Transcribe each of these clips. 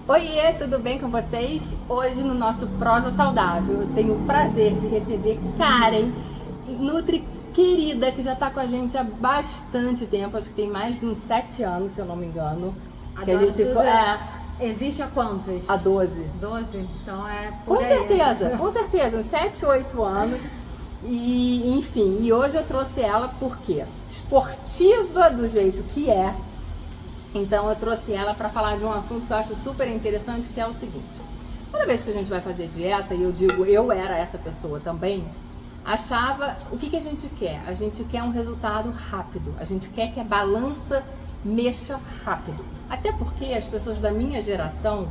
Oiê, tudo bem com vocês? Hoje no nosso Prosa Saudável eu tenho o prazer de receber Karen, nutri querida, que já está com a gente há bastante tempo, acho que tem mais de uns 7 anos, se eu não me engano. Que a gente existe há quantos? Há 12. 12? Então é por aí. Com certeza, uns 7, 8 anos. E enfim, e hoje eu trouxe ela porque esportiva do jeito que é. Então eu trouxe ela para falar de um assunto que eu acho super interessante, que é o seguinte: toda vez que a gente vai fazer dieta, e eu digo, eu era essa pessoa também, achava, o que a gente quer? A gente quer um resultado rápido, a gente quer que a balança mexa rápido. Até porque as pessoas da minha geração,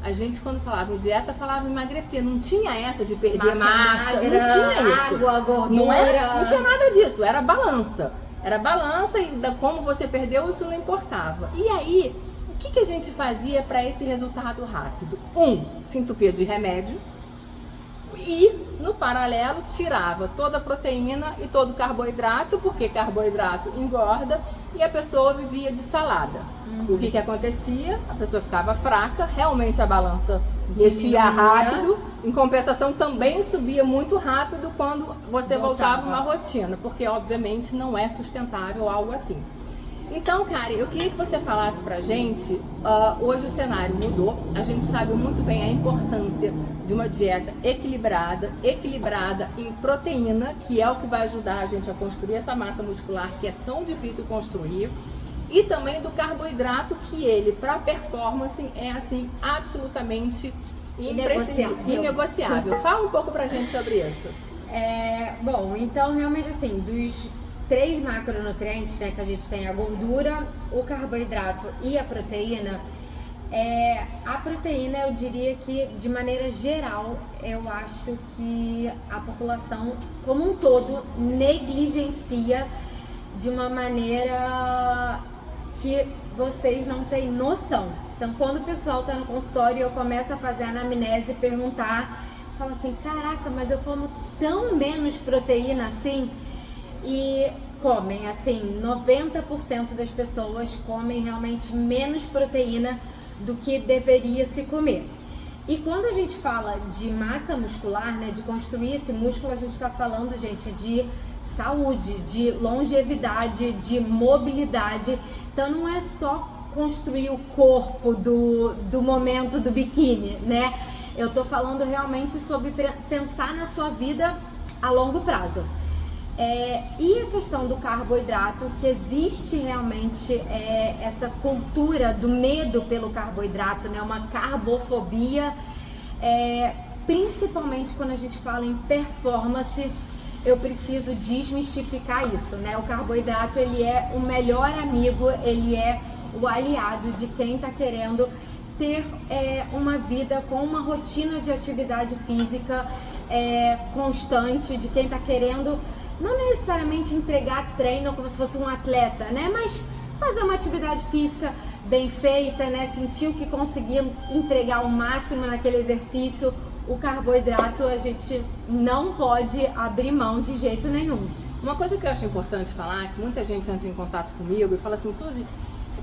a gente quando falava em dieta, falava em emagrecer, não tinha essa de perder massa, magra, não tinha isso. Água, gordura. Não tinha nada disso, era balança. Era balança e como você perdeu, isso não importava. E aí, o que a gente fazia para esse resultado rápido? Se entupia de remédio e, no paralelo, tirava toda a proteína e todo o carboidrato, porque carboidrato engorda, e a pessoa vivia de salada. O que acontecia? A pessoa ficava fraca, realmente a balança mexia rápido, em compensação também subia muito rápido quando você voltava a uma rotina, porque obviamente não é sustentável algo assim. Então, Karen, eu queria que você falasse pra gente, hoje o cenário mudou, a gente sabe muito bem a importância de uma dieta equilibrada em proteína, que é o que vai ajudar a gente a construir essa massa muscular que é tão difícil construir, e também do carboidrato, que ele, para performance, é assim, absolutamente inegociável. Fala um pouco pra gente sobre isso. Bom, então realmente assim, dos 3 macronutrientes, né, que a gente tem, a gordura, o carboidrato e a proteína, a proteína, eu diria que de maneira geral, eu acho que a população como um todo negligencia de uma maneira que vocês não têm noção. Então, quando o pessoal tá no consultório e eu começo a fazer a anamnese e perguntar, fala assim, caraca, mas eu como tão menos proteína assim. E comem, assim, 90% das pessoas comem realmente menos proteína do que deveria se comer. E quando a gente fala de massa muscular, né, de construir esse músculo, a gente está falando, gente, de saúde, de longevidade, de mobilidade. Então não é só construir o corpo do momento do biquíni, né? Eu tô falando realmente sobre pensar na sua vida a longo prazo. E a questão do carboidrato, que existe realmente essa cultura do medo pelo carboidrato, né? Uma carbofobia, principalmente quando a gente fala em performance. Eu preciso desmistificar isso, né? O carboidrato, ele é o melhor amigo, ele é o aliado de quem está querendo ter uma vida com uma rotina de atividade física constante, de quem está querendo não necessariamente entregar treino como se fosse um atleta, né? Mas fazer uma atividade física bem feita, né? Sentir que conseguiu entregar o máximo naquele exercício. O carboidrato a gente não pode abrir mão de jeito nenhum. Uma coisa que eu acho importante falar, que muita gente entra em contato comigo e fala assim, Suzy,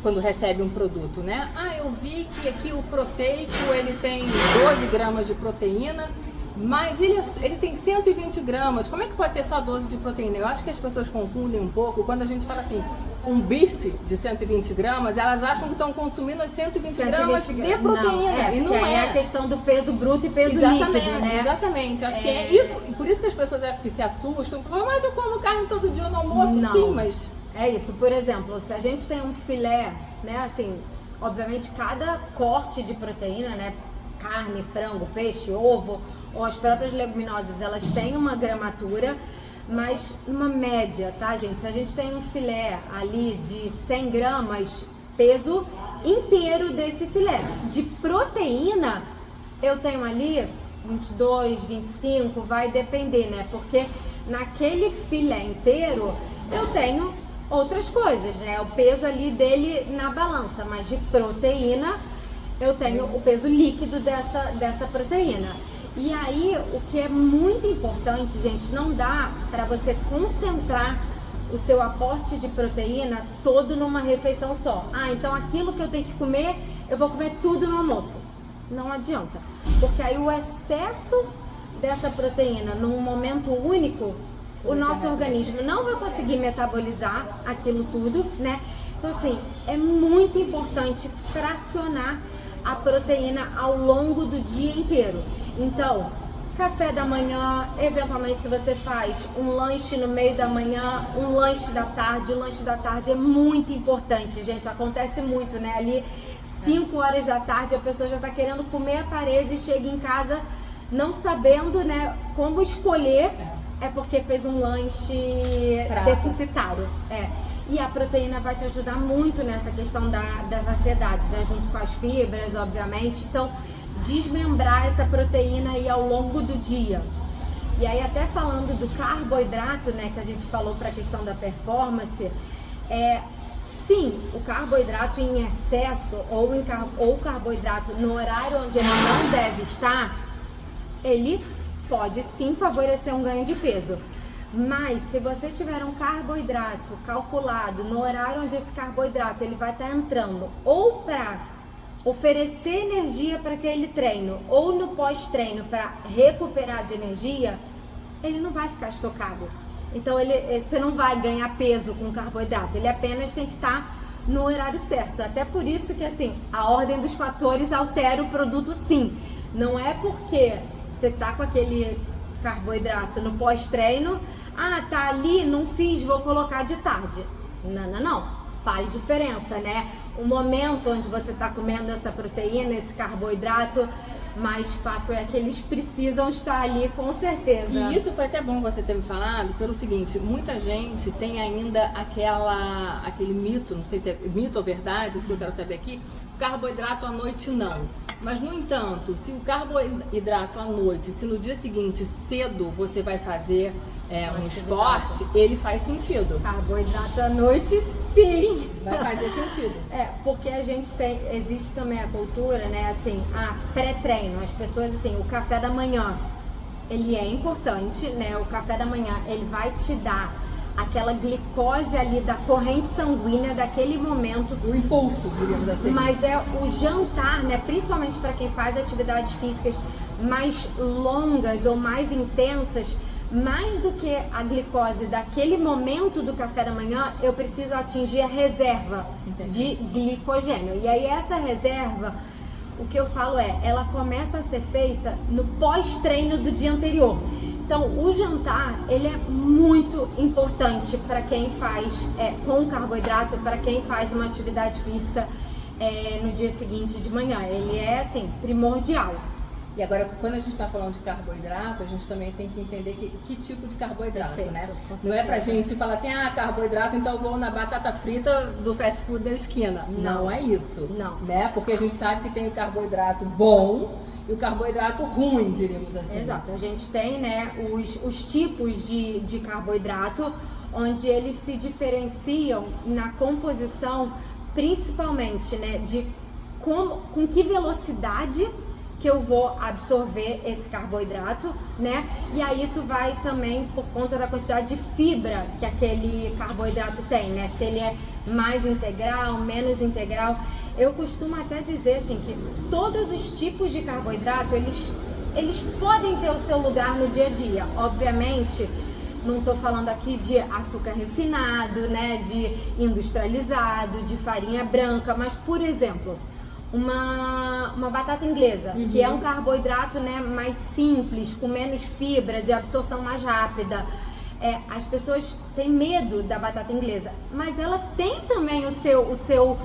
quando recebe um produto, né? Eu vi que aqui o proteico, ele tem 12 gramas de proteína, mas ele tem 120 gramas, como é que pode ter só 12 de proteína? Eu acho que as pessoas confundem um pouco, quando a gente fala assim, um bife de 120 gramas, elas acham que estão consumindo as 120 gramas de proteína, e não é a questão do peso bruto e peso líquido, né? Exatamente, acho que é isso, e por isso que as pessoas que se assustam, falam, mas eu como carne todo dia no almoço, não. Sim, mas... É isso, por exemplo, se a gente tem um filé, né, assim, obviamente cada corte de proteína, né, carne, frango, peixe, ovo, ou as próprias leguminosas, elas têm uma gramatura, mas uma média, tá, gente? Se a gente tem um filé ali de 100 gramas, peso inteiro desse filé. De proteína, eu tenho ali 22, 25, vai depender, né? Porque naquele filé inteiro, eu tenho outras coisas, né? O peso ali dele na balança, mas de proteína, eu tenho o peso líquido dessa proteína. E aí, o que é muito importante, gente, não dá para você concentrar o seu aporte de proteína todo numa refeição só. Então aquilo que eu tenho que comer, eu vou comer tudo no almoço. não adianta. Porque aí o excesso dessa proteína num momento único, o nosso organismo não vai conseguir metabolizar aquilo tudo, né? Então, assim, é muito importante fracionar a proteína ao longo do dia inteiro. Então, café da manhã, eventualmente se você faz um lanche no meio da manhã, um lanche da tarde. O lanche da tarde é muito importante, gente. Acontece muito, né? Ali, 5 horas da tarde, a pessoa já tá querendo comer a parede e chega em casa não sabendo, né, como escolher. É porque fez um lanche deficitário. E a proteína vai te ajudar muito nessa questão da saciedade, né? Junto com as fibras, obviamente. Então, desmembrar essa proteína aí ao longo do dia. E aí, até falando do carboidrato, né, que a gente falou para a questão da performance, sim, o carboidrato em excesso ou o carboidrato no horário onde ele não deve estar, ele pode sim favorecer um ganho de peso. Mas se você tiver um carboidrato calculado no horário onde esse carboidrato ele vai estar entrando ou para oferecer energia para aquele treino ou no pós-treino para recuperar de energia, ele não vai ficar estocado. Então você não vai ganhar peso com carboidrato, ele apenas tem que estar no horário certo. Até por isso que assim, a ordem dos fatores altera o produto sim. Não é porque você tá com aquele carboidrato no pós-treino, tá ali, não fiz, vou colocar de tarde. Não. Faz diferença, né? O momento onde você tá comendo essa proteína, esse carboidrato, mas fato é que eles precisam estar ali com certeza. E isso foi até bom você ter me falado, pelo seguinte, muita gente tem ainda aquele mito, não sei se é mito ou verdade, isso que eu quero saber aqui, carboidrato à noite não. Mas, no entanto, se o carboidrato à noite, se no dia seguinte, cedo, você vai fazer um esporte, ele faz sentido. Carboidrato à noite, sim! Vai fazer sentido. Porque a gente existe também a cultura, né, assim, pré-treino. As pessoas, assim, o café da manhã, ele é importante, né? O café da manhã, ele vai te dar aquela glicose ali da corrente sanguínea daquele momento. O impulso, diríamos assim. Mas é o jantar, né? Principalmente para quem faz atividades físicas mais longas ou mais intensas, mais do que a glicose daquele momento do café da manhã, eu preciso atingir a reserva de glicogênio. E aí essa reserva, o que eu falo ela começa a ser feita no pós-treino do dia anterior. Então, o jantar, ele é muito importante para quem faz com carboidrato, para quem faz uma atividade física no dia seguinte de manhã. Ele é, assim, primordial. E agora, quando a gente está falando de carboidrato, a gente também tem que entender que tipo de carboidrato, perfeito, né? Não é pra gente falar assim, carboidrato, então eu vou na batata frita do fast food da esquina. Não é isso. Não. Né? Porque a gente sabe que tem o carboidrato bom e o carboidrato ruim, diríamos assim. Exato. A gente tem, né, os tipos de carboidrato, onde eles se diferenciam na composição, principalmente, né, de com que velocidade que eu vou absorver esse carboidrato, né? E aí isso vai também por conta da quantidade de fibra que aquele carboidrato tem, né? Se ele é mais integral, menos integral. Eu costumo até dizer assim que todos os tipos de carboidrato, eles podem ter o seu lugar no dia a dia. Obviamente, não estou falando aqui de açúcar refinado, né? De industrializado, de farinha branca, mas por exemplo, uma batata inglesa, que é um carboidrato, né, mais simples, com menos fibra, de absorção mais rápida. As pessoas têm medo da batata inglesa, mas ela tem também o seu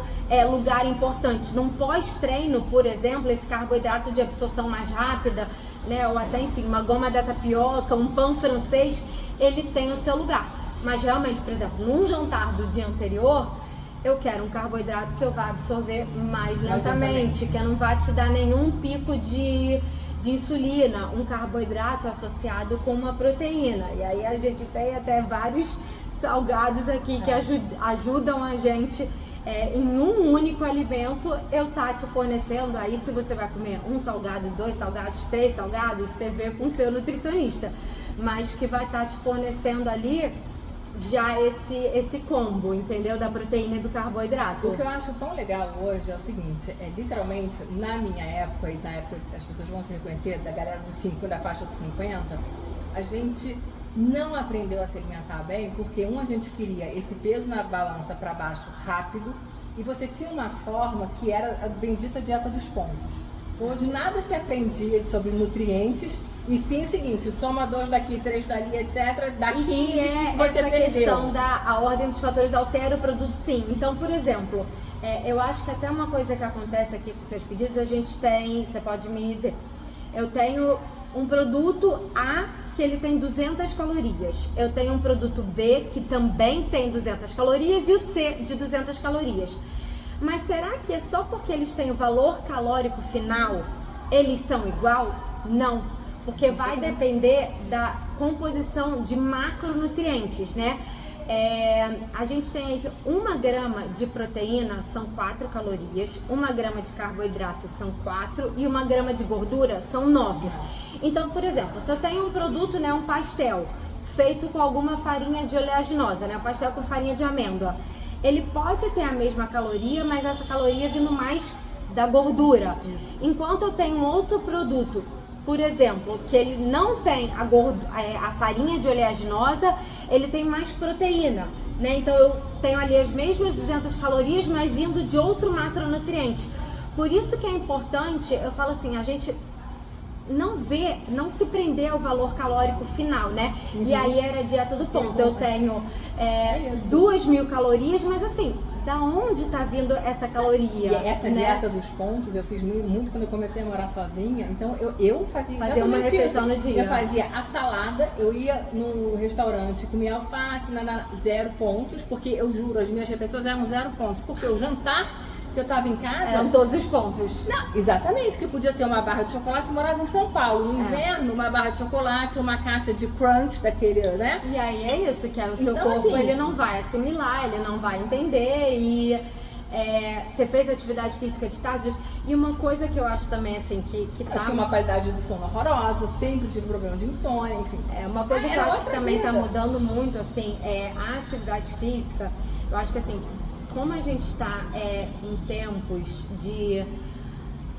lugar importante. Num pós-treino, por exemplo, esse carboidrato de absorção mais rápida, né, ou até, enfim, uma goma da tapioca, um pão francês, ele tem o seu lugar. Mas realmente, por exemplo, num jantar do dia anterior, eu quero um carboidrato que eu vá absorver mais lentamente, que não vai te dar nenhum pico de insulina, um carboidrato associado com uma proteína. E aí a gente tem até vários salgados aqui que ajudam a gente em um único alimento, eu tá te fornecendo. Aí se você vai comer um salgado, 2 salgados, 3 salgados, você vê com o seu nutricionista, mas que vai estar te fornecendo ali já esse combo, entendeu? Da proteína e do carboidrato. O que eu acho tão legal hoje é o seguinte, literalmente, na minha época, e na época as pessoas vão se reconhecer, da galera dos 50, da faixa dos 50, a gente não aprendeu a se alimentar bem, porque a gente queria esse peso na balança para baixo rápido, e você tinha uma forma que era a bendita dieta dos pontos, onde nada se aprendia sobre nutrientes, e sim o seguinte, soma 2 daqui, 3 dali, etc, dá 15 e você essa perdeu. questão a ordem dos fatores altera o produto, sim. Então, por exemplo, eu acho que até uma coisa que acontece aqui com seus pedidos, a gente tem, você pode me dizer, eu tenho um produto A que ele tem 200 calorias, eu tenho um produto B que também tem 200 calorias e o C de 200 calorias. Mas será que é só porque eles têm o valor calórico final, eles estão igual? Não, porque vai depender da composição de macronutrientes, né? A gente tem aí 1 grama de proteína são 4 calorias, 1 grama de carboidrato são 4 e 1 grama de gordura são 9. Então, por exemplo, se eu tenho um produto, né, um pastel feito com alguma farinha de oleaginosa, né, um pastel com farinha de amêndoa, ele pode ter a mesma caloria, mas essa caloria vindo mais da gordura. Isso. Enquanto eu tenho um outro produto, por exemplo, que ele não tem a farinha de oleaginosa, ele tem mais proteína, né? Então eu tenho ali as mesmas 200 calorias, mas vindo de outro macronutriente. Por isso que é importante, eu falo assim, a gente não se prender ao valor calórico final, né? Uhum. E aí era a dieta do ponto. Eu tenho 2.000 calorias, mas assim, da onde tá vindo essa caloria? E essa dieta dos pontos eu fiz muito quando eu comecei a morar sozinha. Então eu fazia exatamente uma refeição no dia. Eu fazia a salada, eu ia no restaurante, comia alface, 0 pontos, porque eu juro, as minhas refeições eram 0 pontos, porque o jantar que eu tava em casa... Eram todos os pontos. Não, exatamente, que podia ser uma barra de chocolate, eu morava em São Paulo. No inverno, uma barra de chocolate, uma caixa de crunch, daquele, né? E aí é isso, que é o seu então, corpo, assim, ele não vai assimilar, ele não vai entender. E você fez atividade física de tarde. E uma coisa que eu acho também, assim, que tá... Eu tinha uma qualidade do sono horrorosa, sempre tive problema de insônia, enfim. Uma coisa que eu acho que também tá mudando muito, assim, a atividade física. Eu acho que, assim, como a gente está em tempos de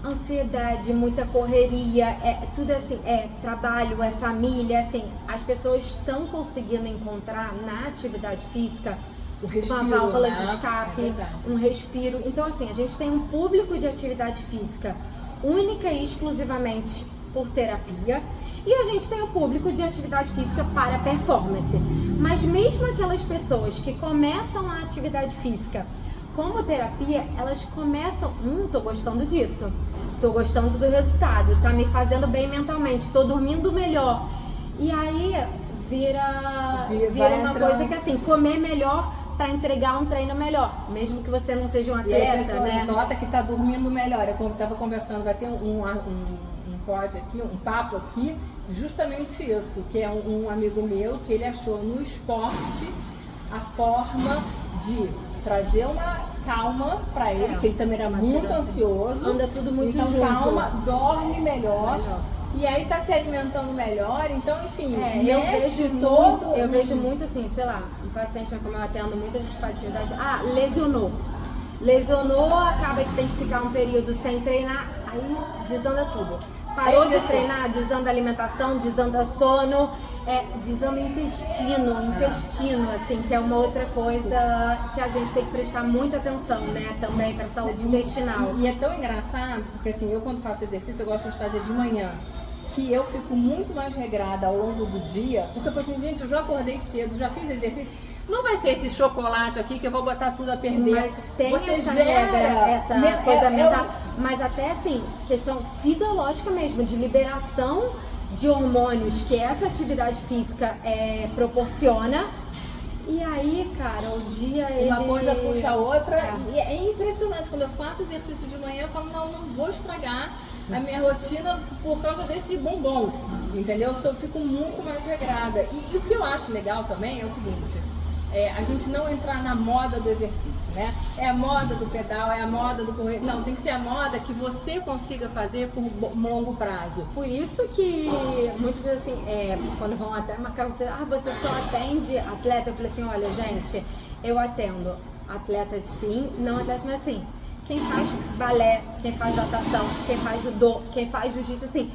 ansiedade, muita correria, tudo assim, trabalho, família, assim, as pessoas estão conseguindo encontrar na atividade física uma válvula de escape, um respiro. Então, assim, a gente tem um público de atividade física única e exclusivamente por terapia, e a gente tem o público de atividade física para performance. Mas mesmo aquelas pessoas que começam a atividade física como terapia, elas começam, tô gostando disso, tô gostando do resultado, tá me fazendo bem mentalmente, tô dormindo melhor. E aí vira uma coisa que, assim, comer melhor para entregar um treino melhor, mesmo que você não seja um atleta, né? Nota que tá dormindo melhor. Eu tava conversando, vai ter um papo aqui, justamente isso, que é um amigo meu que ele achou no esporte a forma de trazer uma calma pra ele, que ele também era muito ansioso. Anda tudo muito então, junto. Calma, dorme melhor. E aí tá se alimentando melhor, então enfim, mexe todo. Eu vejo muito assim, sei lá, um paciente, como eu atendo muita gente faz atividade, lesionou, acaba que tem que ficar um período sem treinar, aí desanda tudo. Parou de treinar, desanda a alimentação, desanda sono, desanda intestino, assim, que é uma outra coisa que a gente tem que prestar muita atenção, né, também para a saúde intestinal. E é tão engraçado, porque assim, eu quando faço exercício, eu gosto de fazer de manhã, que eu fico muito mais regrada ao longo do dia, porque eu falo assim, gente, eu já acordei cedo, já fiz exercício, não vai ser esse chocolate aqui que eu vou botar tudo a perder. Mas tem você essa gera essa coisa mental, mas até assim, questão fisiológica mesmo, de liberação de hormônios que essa atividade física proporciona. E aí, cara, o dia uma coisa puxa a outra. E é impressionante, quando eu faço exercício de manhã, eu falo, não vou estragar a minha rotina por causa desse bombom, entendeu? Eu fico muito mais regrada. E o que eu acho legal também é o seguinte, a gente não entrar na moda do exercício, né? É a moda do pedal, é a moda do correr. Não, tem que ser a moda que você consiga fazer por longo prazo. Por isso que muitas vezes assim, quando vão até marcar você, você só atende atleta? Eu falei assim, olha gente, eu atendo atletas sim, não atletas, mas assim, quem faz balé, quem faz natação, quem faz judô, quem faz jiu-jitsu, assim,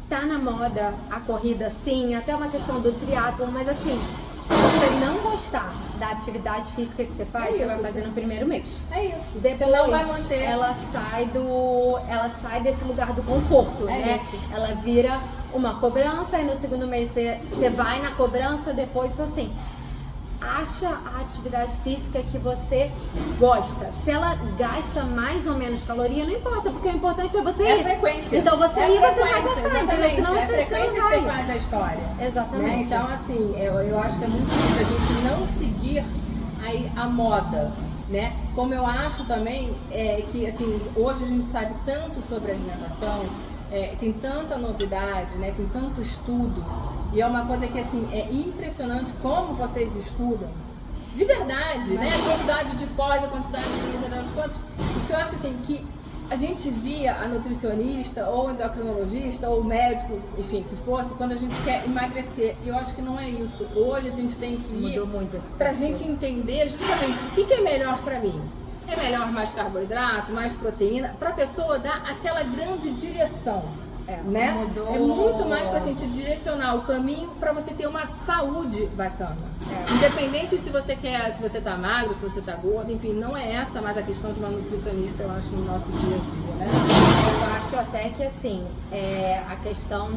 tá na moda a corrida sim, até uma questão do triatlo, mas assim, se você não gostar da atividade física que você faz, você vai fazer no primeiro mês. É isso. Depois você não vai manter. Ela sai desse lugar do conforto, né? Isso. Ela vira uma cobrança e no segundo mês você vai na cobrança, depois então assim, acha a atividade física que você gosta. Se ela gasta mais ou menos caloria, não importa, porque o importante é você ir. É a frequência. Então você ir, você vai gostar, exatamente. Senão É a você frequência não que vai. você faz a história. Exatamente. Né? Então, assim, eu acho que é muito difícil a gente não seguir aí a moda, né? Como eu acho também que, assim, hoje a gente sabe tanto sobre alimentação, tem tanta novidade, né? Tem tanto estudo, e é uma coisa que, assim, é impressionante como vocês estudam. De verdade, né? A quantidade de pós, a quantidade de quantos. Porque eu acho assim que a gente via a nutricionista, ou endocrinologista, ou médico, enfim, que fosse, quando a gente quer emagrecer. E eu acho que não é isso. Hoje a gente tem que ir pra gente entender justamente o que é melhor pra mim. É melhor mais carboidrato, mais proteína, pra pessoa dar aquela grande direção. Né? Mudou. É muito mais pra gente direcionar o caminho pra você ter uma saúde bacana. Independente se você tá magro, se você tá gordo, enfim, não é essa mais a questão de uma nutricionista, eu acho, no nosso dia a dia, né? Eu acho até que assim, a questão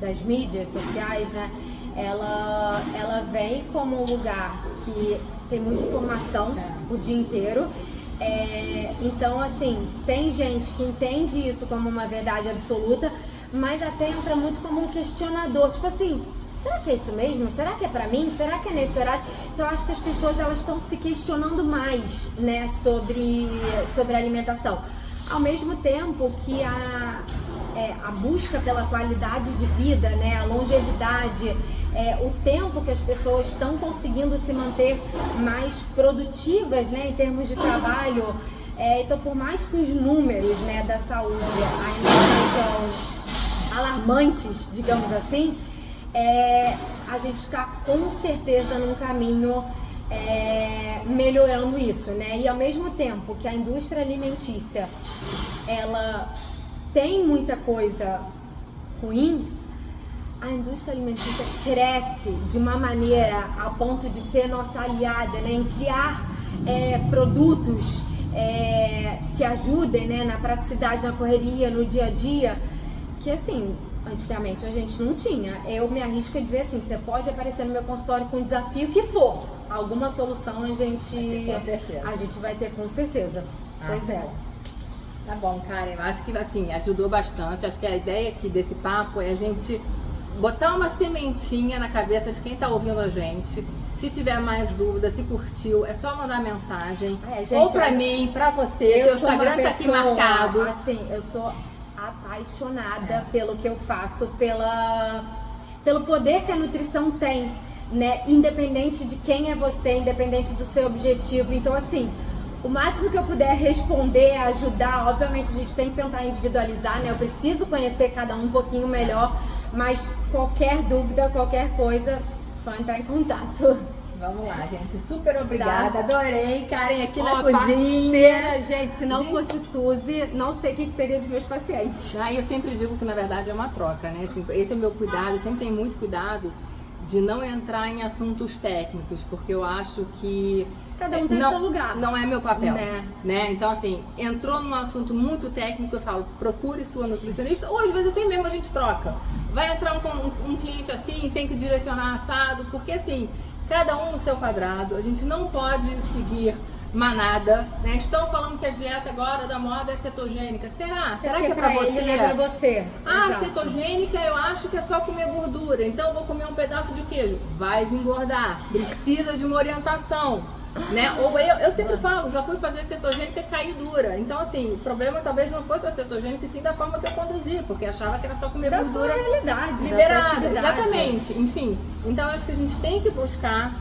das mídias sociais, né? Ela vem como um lugar que tem muita informação o dia inteiro. Então, assim, tem gente que entende isso como uma verdade absoluta, mas até entra muito como um questionador, tipo assim, será que é isso mesmo? Será que é pra mim? Será que é nesse horário? Então, eu acho que as pessoas, elas estão se questionando mais, né, sobre a alimentação. Ao mesmo tempo que a busca pela qualidade de vida, né, a longevidade, o tempo que as pessoas estão conseguindo se manter mais produtivas, né, em termos de trabalho. Então, por mais que os números, né, da saúde ainda sejam alarmantes, digamos assim, a gente está com certeza num caminho melhorando isso, né? E ao mesmo tempo que a indústria alimentícia ela tem muita coisa ruim, a indústria alimentícia cresce de uma maneira a ponto de ser nossa aliada, né, em criar produtos que ajudem, né, na praticidade, na correria, no dia a dia, que assim, antigamente a gente não tinha. Eu me arrisco a dizer assim, você pode aparecer no meu consultório com o desafio que for, alguma solução a gente vai ter com certeza. Pois é. Tá bom, Karen, eu acho que assim, ajudou bastante. Acho que a ideia aqui desse papo é a gente botar uma sementinha na cabeça de quem tá ouvindo a gente. Se tiver mais dúvida, se curtiu, é só mandar mensagem. Gente, ou pra mim, pra você, seu Instagram tá aqui marcado. Assim, eu sou apaixonada pelo que eu faço, pelo poder que a nutrição tem, né? Independente de quem é você, independente do seu objetivo. Então, assim, o máximo que eu puder responder, ajudar, obviamente a gente tem que tentar individualizar, né? Eu preciso conhecer cada um pouquinho melhor, mas qualquer dúvida, qualquer coisa, só entrar em contato. Vamos lá, gente. Super obrigada. Tá. Adorei, Karen, aqui na cozinha. Parceira, gente, se não fosse Suzy, não sei o que seria dos meus pacientes. Eu sempre digo que, na verdade, é uma troca, né? Assim, esse é meu cuidado, eu sempre tenho muito cuidado de não entrar em assuntos técnicos, porque eu acho que cada um tem seu lugar. Não é meu papel, né? Então, assim, entrou num assunto muito técnico, eu falo, procure sua nutricionista, ou às vezes até mesmo a gente troca. Vai entrar um cliente assim, tem que direcionar assado, porque assim, cada um no seu quadrado, a gente não pode seguir manada, né? Estão falando que a dieta agora da moda é cetogênica. Será? Será que é pra você? É pra você. Exato. Cetogênica eu acho que é só comer gordura, então eu vou comer um pedaço de queijo. Vai engordar. Precisa de uma orientação. Né? Ou eu sempre falo, já fui fazer cetogênica e caí dura. Então, assim, o problema talvez não fosse a cetogênica, e sim da forma que eu conduzi, porque achava que era só comer Da gordura sua realidade, liberada. da sua atividade. Exatamente. Enfim, então acho que a gente tem que buscar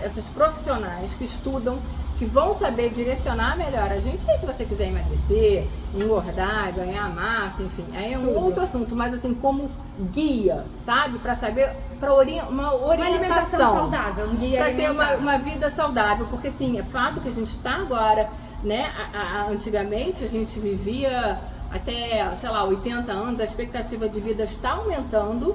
essas profissionais que estudam, que vão saber direcionar melhor a gente. E aí, se você quiser emagrecer, engordar, ganhar massa, enfim, aí é um Tudo. outro assunto, mas assim, como guia, sabe? Para saber, para uma Uma alimentação orientação. saudável, um guia Para ter alimentar. uma vida saudável, porque sim, é fato que a gente está agora, né? Antigamente a gente vivia até, sei lá, 80 anos, a expectativa de vida está aumentando.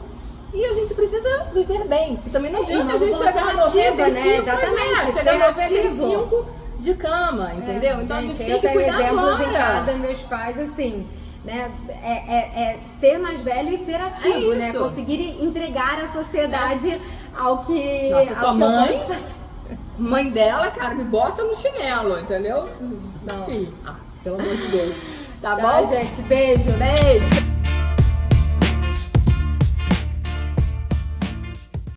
E a gente precisa viver bem. E também não adianta a gente chegar a 95, né? Exatamente, chegar a ser ativo. 95 de cama, entendeu? Então a gente tem eu que tenho cuidar exemplos agora. em casa, meus pais, assim, né? É ser mais velho e ser ativo, É né? isso. Conseguir entregar à sociedade ao que. Nossa, ao sua que mãe? eu posso fazer. Mãe dela, cara, me bota no chinelo, entendeu? Não. Enfim, pelo amor de Deus. Tá Tá, bom? gente? Beijo. Beijo.